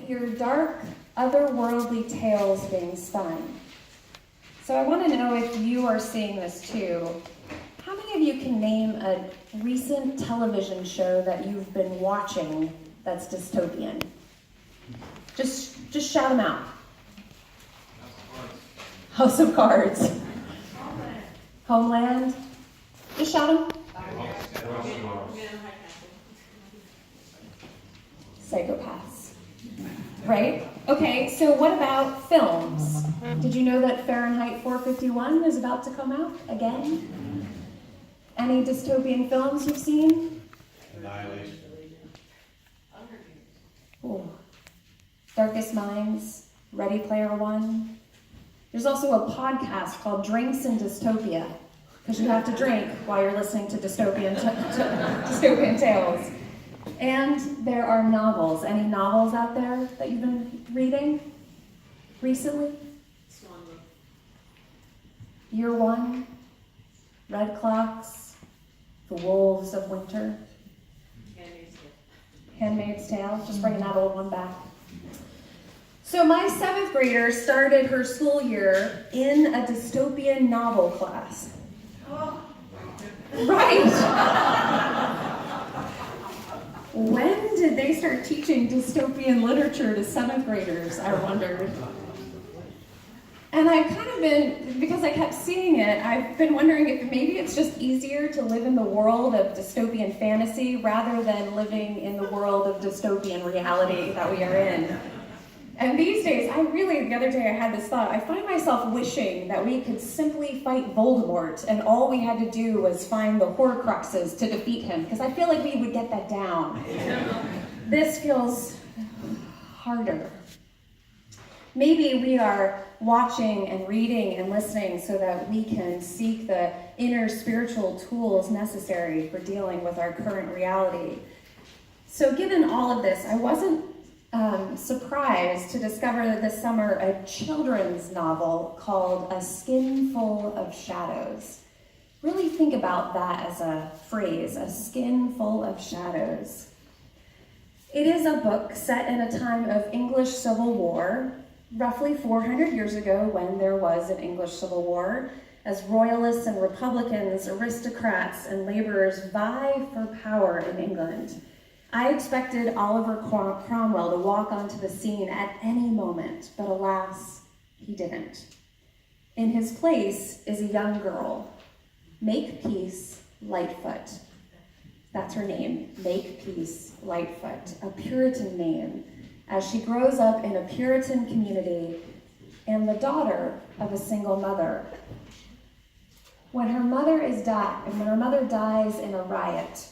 hear dark, otherworldly tales being spun. So I want to know if you are seeing this too. How many of you can name a recent television show that you've been watching that's dystopian? Just shout them out. House of Cards. Homeland. Just shout them. Psychopaths. Right? Okay, so what about films? Did you know that Fahrenheit 451 is about to come out again? Any dystopian films you've seen? Annihilation. Ooh. Darkest Minds, Ready Player One. There's also a podcast called Drinks in Dystopia, because you have to drink while you're listening to dystopian tales. And there are novels. Any novels out there that you've been reading recently? Year One, Red Clocks, The Wolves of Winter, Handmaid's Tale, just bringing that old one back. So my 7th grader started her school year in a dystopian novel class. Right? When did they start teaching dystopian literature to 7th graders, I wondered. And I've kind of been, because I kept seeing it, I've been wondering if maybe it's just easier to live in the world of dystopian fantasy rather than living in the world of dystopian reality that we are in. And these days, the other day I had this thought, I find myself wishing that we could simply fight Voldemort and all we had to do was find the Horcruxes to defeat him, because I feel like we would get that down. This feels harder. Maybe we are watching and reading and listening so that we can seek the inner spiritual tools necessary for dealing with our current reality. So given all of this, I wasn't surprised to discover that this summer a children's novel called A Skinful of Shadows. Really think about that as a phrase, a skin full of shadows. It is a book set in a time of English Civil War, roughly 400 years ago when there was an English Civil War, as royalists and republicans, aristocrats and laborers vie for power in England. I expected Oliver Cromwell to walk onto the scene at any moment, but alas, he didn't. In his place is a young girl, Makepeace Lightfoot. That's her name, Makepeace Lightfoot, a Puritan name, as she grows up in a Puritan community and the daughter of a single mother. When her mother dies in a riot,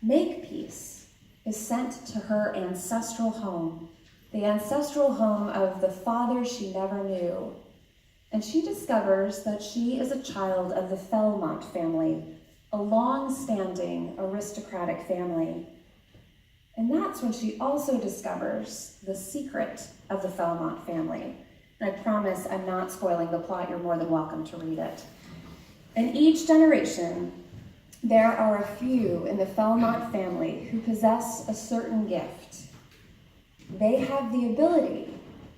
Makepeace is sent to her ancestral home, the ancestral home of the father she never knew. And she discovers that she is a child of the Felmont family, a long-standing aristocratic family. And that's when she also discovers the secret of the Felmont family. And I promise I'm not spoiling the plot, you're more than welcome to read it. In each generation, there are a few in the Felmont family who possess a certain gift. They have the ability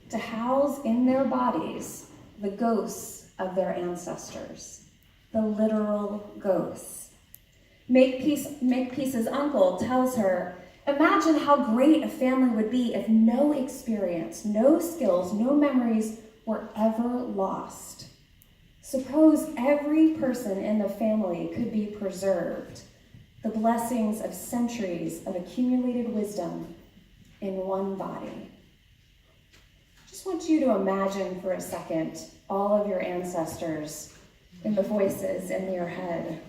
to house in their bodies the ghosts of their ancestors, the literal ghosts. Makepeace's uncle tells her, imagine how great a family would be if no experience, no skills, no memories were ever lost. Suppose every person in the family could be preserved, the blessings of centuries of accumulated wisdom in one body. Just want you to imagine for a second all of your ancestors in the voices in your head.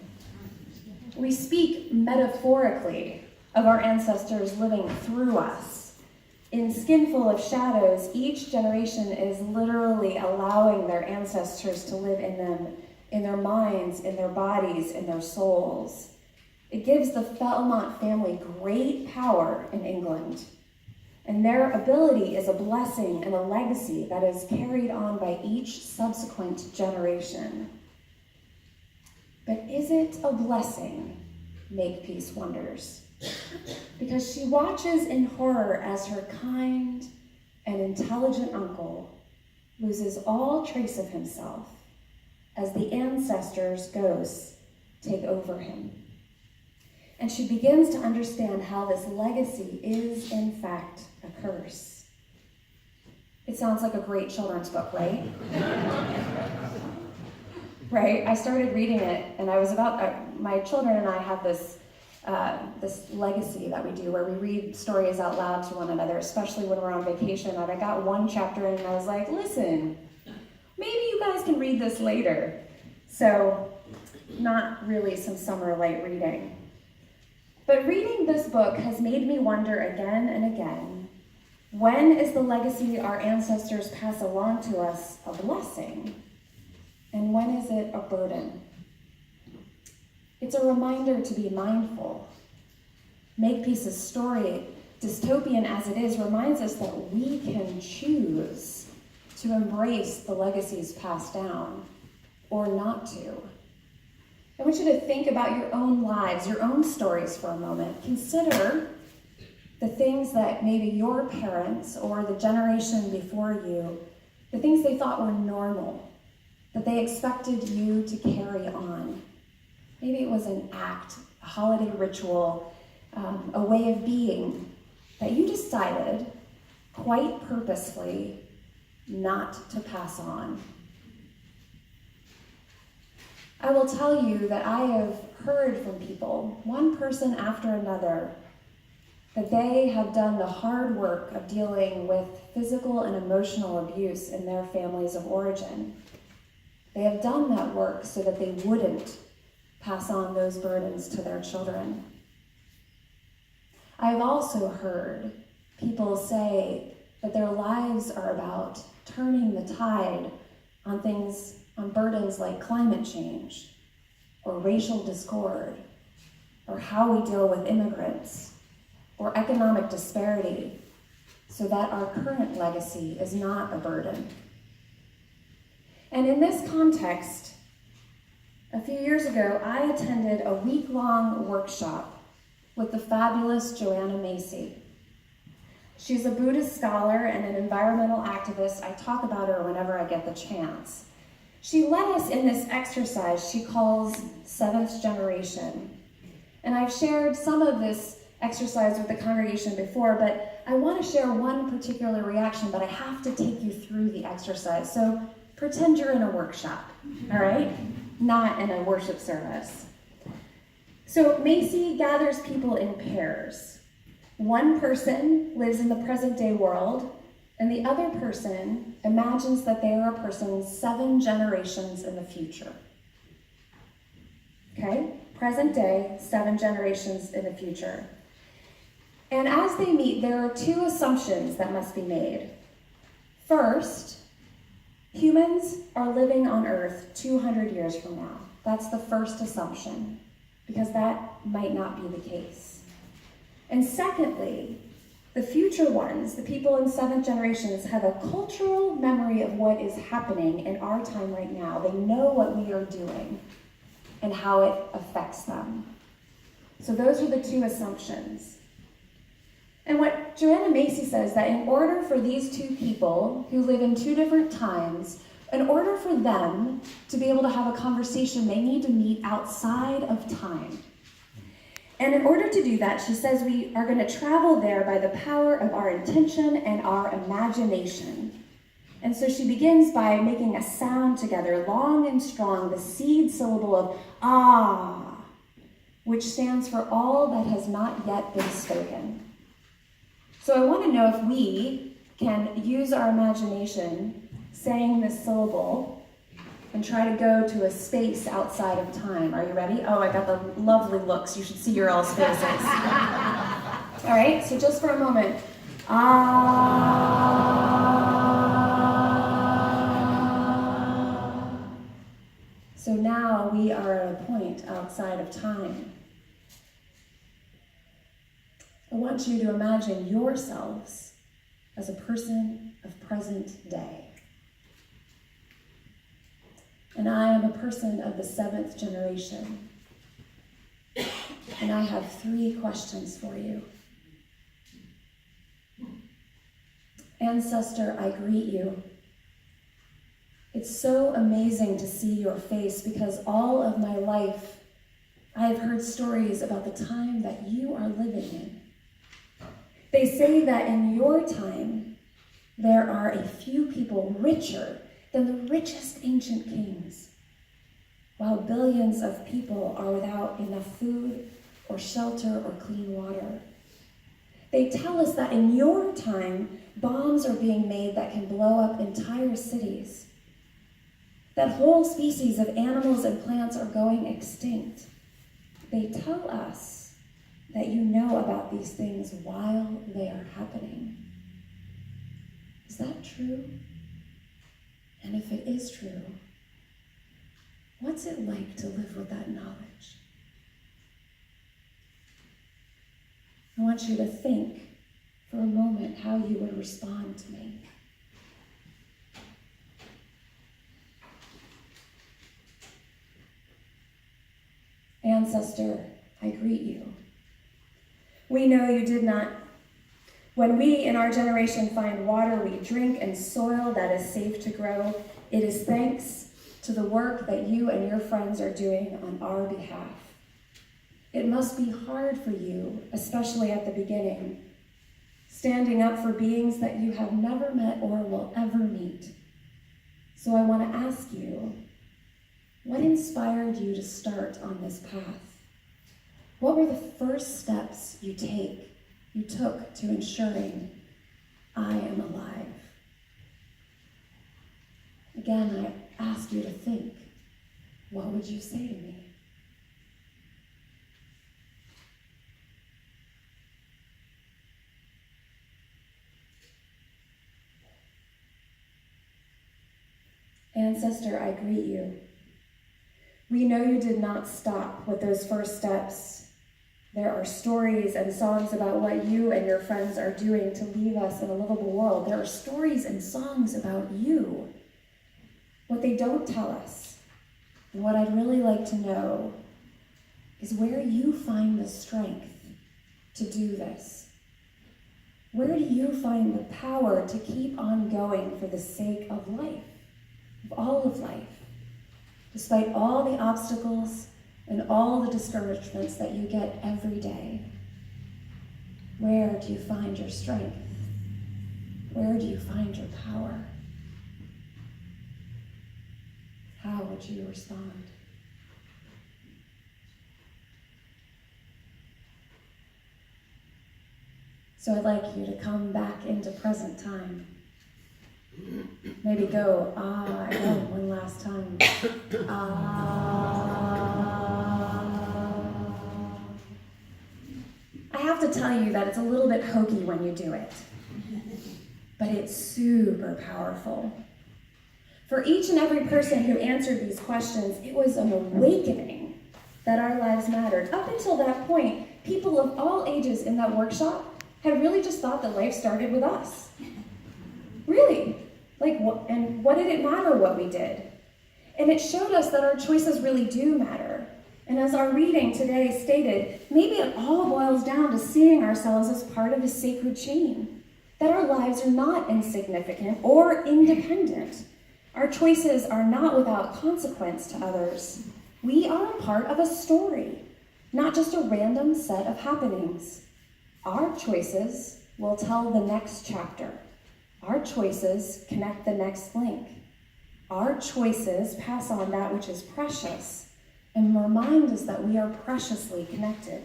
We speak metaphorically of our ancestors living through us. In Skinful of Shadows, each generation is literally allowing their ancestors to live in them, in their minds, in their bodies, in their souls. It gives the Felmont family great power in England, and their ability is a blessing and a legacy that is carried on by each subsequent generation. But is it a blessing? Makepeace wonders. Because she watches in horror as her kind, intelligent uncle loses all trace of himself as the ancestors' ghosts take over him. And she begins to understand how this legacy is, in fact, a curse. It sounds like a great children's book, right? Right? I started reading it, and I was my children and I have this legacy that we do where we read stories out loud to one another, especially when we're on vacation. And I got one chapter in and I was like, listen, maybe you guys can read this later. So, not really some summer light reading. But reading this book has made me wonder again and again, when is the legacy our ancestors pass along to us a blessing? And when is it a burden? It's a reminder to be mindful. Makepeace's story, dystopian as it is, reminds us that we can choose to embrace the legacies passed down or not to. I want you to think about your own lives, your own stories for a moment. Consider the things that maybe your parents or the generation before you, the things they thought were normal, that they expected you to carry on. Maybe it was an act, a holiday ritual, a way of being that you decided quite purposefully not to pass on. I will tell you that I have heard from people, one person after another, that they have done the hard work of dealing with physical and emotional abuse in their families of origin. They have done that work so that they wouldn't pass on those burdens to their children. I've also heard people say that their lives are about turning the tide on burdens like climate change, or racial discord, or how we deal with immigrants, or economic disparity, so that our current legacy is not a burden. And in this context, a few years ago, I attended a week-long workshop with the fabulous Joanna Macy. She's a Buddhist scholar and an environmental activist. I talk about her whenever I get the chance. She led us in this exercise she calls Seventh Generation. And I've shared some of this exercise with the congregation before, but I want to share one particular reaction, but I have to take you through the exercise. So pretend you're in a workshop, all right? Not in a worship service. So Macy gathers people in pairs. One person lives in the present day world, and the other person imagines that they are a person 7 generations in the future. Okay? Present day, 7 generations in the future. And as they meet, there are 2 assumptions that must be made. First, humans are living on Earth 200 years from now. That's the first assumption, because that might not be the case. And secondly, the future ones, the people in 7th generations, have a cultural memory of what is happening in our time right now. They know what we are doing and how it affects them. So those are the 2 assumptions. And what Joanna Macy says, that in order for these 2 people who live in 2 different times, in order for them to be able to have a conversation, they need to meet outside of time. And in order to do that, she says we are going to travel there by the power of our intention and our imagination. And so she begins by making a sound together, long and strong, the seed syllable of ah, which stands for all that has not yet been spoken. So I want to know if we can use our imagination saying this syllable and try to go to a space outside of time. Are you ready? Oh, I got the lovely looks. You should see your all's faces. All right, so just for a moment. Ah. So now we are at a point outside of time. I want you to imagine yourselves as a person of present day. And I am a person of the 7th generation. And I have 3 questions for you. Ancestor, I greet you. It's so amazing to see your face because all of my life I have heard stories about the time that you are living in. They say that in your time, there are a few people richer than the richest ancient kings, while billions of people are without enough food or shelter or clean water. They tell us that in your time, bombs are being made that can blow up entire cities, that whole species of animals and plants are going extinct. They tell us that you know about these things while they are happening. Is that true? And if it is true, what's it like to live with that knowledge? I want you to think for a moment how you would respond to me. Ancestor, I greet you. We know you did not. When we in our generation find water we drink and soil that is safe to grow, it is thanks to the work that you and your friends are doing on our behalf. It must be hard for you, especially at the beginning, standing up for beings that you have never met or will ever meet. So I want to ask you, what inspired you to start on this path? What were the first steps you took to ensuring I am alive? Again, I ask you to think, what would you say to me? Ancestor, I greet you. We know you did not stop with those first steps. There are stories and songs about what you and your friends are doing to leave us in a livable world. There are stories and songs about you. What they don't tell us, and what I'd really like to know, is where you find the strength to do this. Where do you find the power to keep on going for the sake of life, of all of life, despite all the obstacles and all the discouragements that you get every day? Where do you find your strength? Where do you find your power? How would you respond? So I'd like you to come back into present time. Maybe go, again, one last time. I have to tell you that it's a little bit hokey when you do it, but it's super powerful. For each and every person who answered these questions, it was an awakening that our lives mattered. Up until that point, people of all ages in that workshop had really just thought that life started with us. Really. What did it matter what we did? And it showed us that our choices really do matter. And as our reading today stated, maybe it all boils down to seeing ourselves as part of a sacred chain, that our lives are not insignificant or independent. Our choices are not without consequence to others. We are a part of a story, not just a random set of happenings. Our choices will tell the next chapter. Our choices connect the next link. Our choices pass on that which is precious and remind us that we are preciously connected.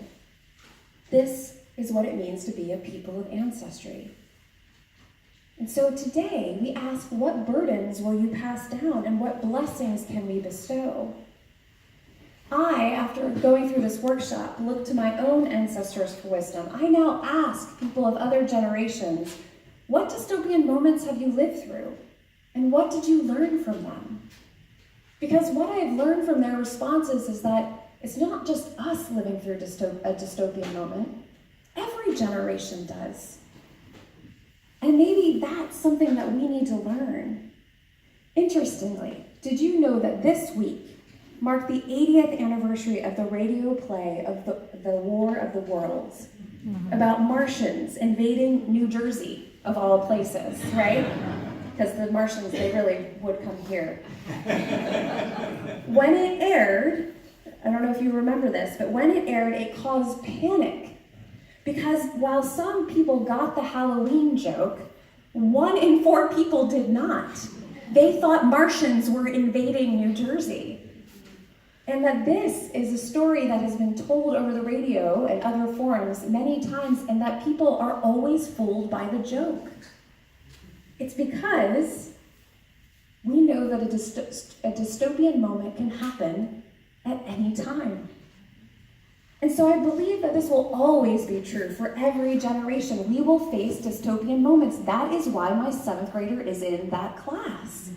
This is what it means to be a people of ancestry. And so today we ask, what burdens will you pass down and what blessings can we bestow? I, after going through this workshop, looked to my own ancestors for wisdom. I now ask people of other generations, what dystopian moments have you lived through? And what did you learn from them? Because what I've learned from their responses is that it's not just us living through a dystopian moment. Every generation does. And maybe that's something that we need to learn. Interestingly, did you know that this week marked the 80th anniversary of the radio play of the War of the Worlds about Martians invading New Jersey? of all places, right? Because the Martians, they really would come here. When it aired, I don't know if you remember this, but when it aired, it caused panic. Because while some people got the Halloween joke, 1 in 4 people did not. They thought Martians were invading New Jersey. And that this is a story that has been told over the radio and other forums many times, and that people are always fooled by the joke. It's because we know that a dystopian moment can happen at any time. And so I believe that this will always be true for every generation. We will face dystopian moments. That is why my 7th grader is in that class.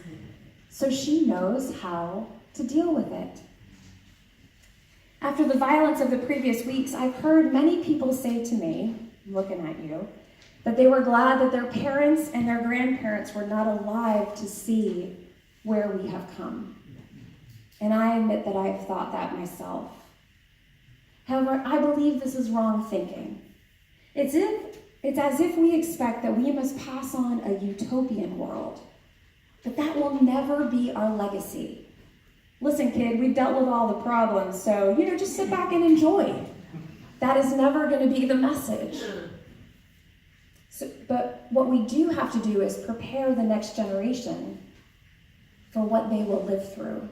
So she knows how to deal with it. After the violence of the previous weeks, I've heard many people say to me, looking at you, that they were glad that their parents and their grandparents were not alive to see where we have come. And I admit that I've thought that myself. However, I believe this is wrong thinking. It's as if we expect that we must pass on a utopian world, but that will never be our legacy. Listen, kid, we've dealt with all the problems, so, just sit back and enjoy. That is never going to be the message. But what we do have to do is prepare the next generation for what they will live through.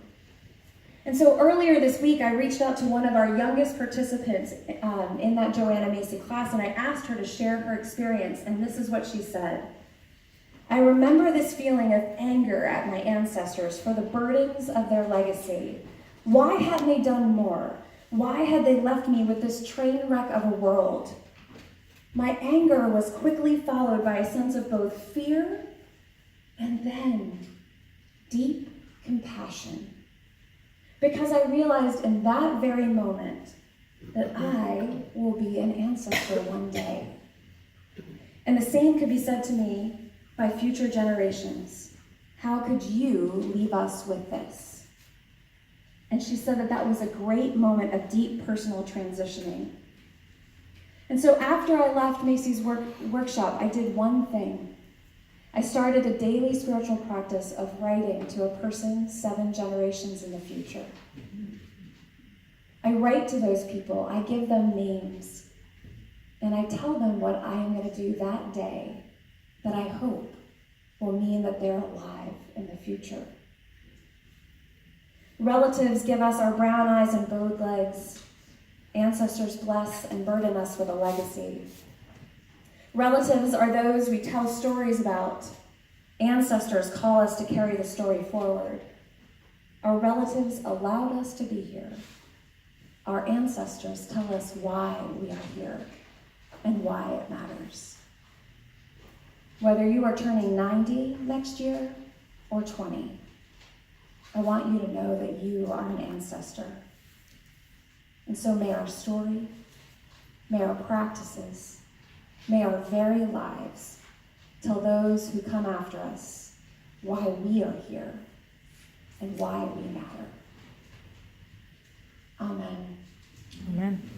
And so earlier this week, I reached out to one of our youngest participants in that Joanna Macy class, and I asked her to share her experience, and this is what she said. I remember this feeling of anger at my ancestors for the burdens of their legacy. Why hadn't they done more? Why had they left me with this train wreck of a world? My anger was quickly followed by a sense of both fear and then deep compassion. Because I realized in that very moment that I will be an ancestor one day. And the same could be said to me by future generations. How could you leave us with this? And she said that was a great moment of deep personal transitioning. And so after I left Macy's workshop, I did one thing. I started a daily spiritual practice of writing to a person 7 generations in the future. I write to those people, I give them names, and I tell them what I am going to do that day that I hope will mean that they're alive in the future. Relatives give us our brown eyes and bowed legs. Ancestors bless and burden us with a legacy. Relatives are those we tell stories about. Ancestors call us to carry the story forward. Our relatives allowed us to be here. Our ancestors tell us why we are here and why it matters. Whether you are turning 90 next year or 20, I want you to know that you are an ancestor. And so may our story, may our practices, may our very lives tell those who come after us why we are here and why we matter. Amen. Amen.